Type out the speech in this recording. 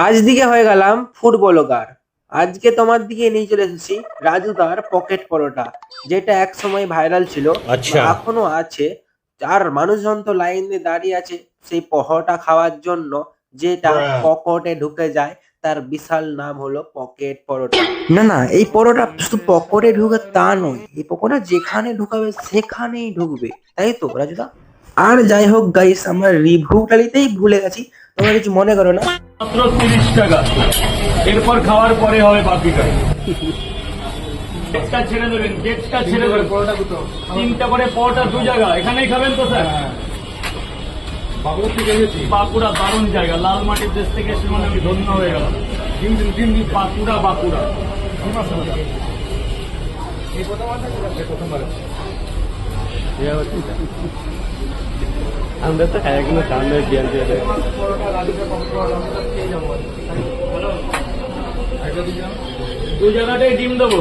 আজ দিকে হয়ে গেলাম ফুড ব্লগার। আজকে তোমার দিকে নিয়ে চলে এসেছি রাজুদার পকেট পরোটা, যেটা এক সময় ভাইরাল ছিল বা अच्छा। এখনো আছে। আর মানুষজন তো লাইন দিয়ে দাঁড়িয়ে আছে সেই পরোটা খাওয়ার জন্য, যেটা পকেটে ঢুকে যায়। তার বিশাল নাম হলো পকেট পরোটা। না না, এই পরোটা শুধু পকেটে ঢুকে তা নয়, এই পকোড়া যেখানে ঢুকাবে সেখানেই ঢুকবে, তাই তো রাজুদা? আর যাই হোক গাইস, আমরা রিভিউটা নিতেই ভুলে গেছি, তোমরা কিছু মনে করো না। মাত্র 30 টাকা। এরপর খাওয়ার পরে হবে বাকিটা। গেটটা ছেড়ে দেবেন, গেটটা ছেড়ে দেবেন। তিনটা করে পরোটা 2 জায়গা। এখানেই খাবেন তো স্যার? বাঁকুড়া দারুণ জায়গা, লাল মাটির দেশ থেকে এসে মানে আমি ধন্য হয়ে গেলাম। বাঁকুড়া বাঁকুড়া। আমরা তো এখনো সামনে জ্ঞান দিয়ে দেয়। 2 জায়গাটাই ডিম দেবো।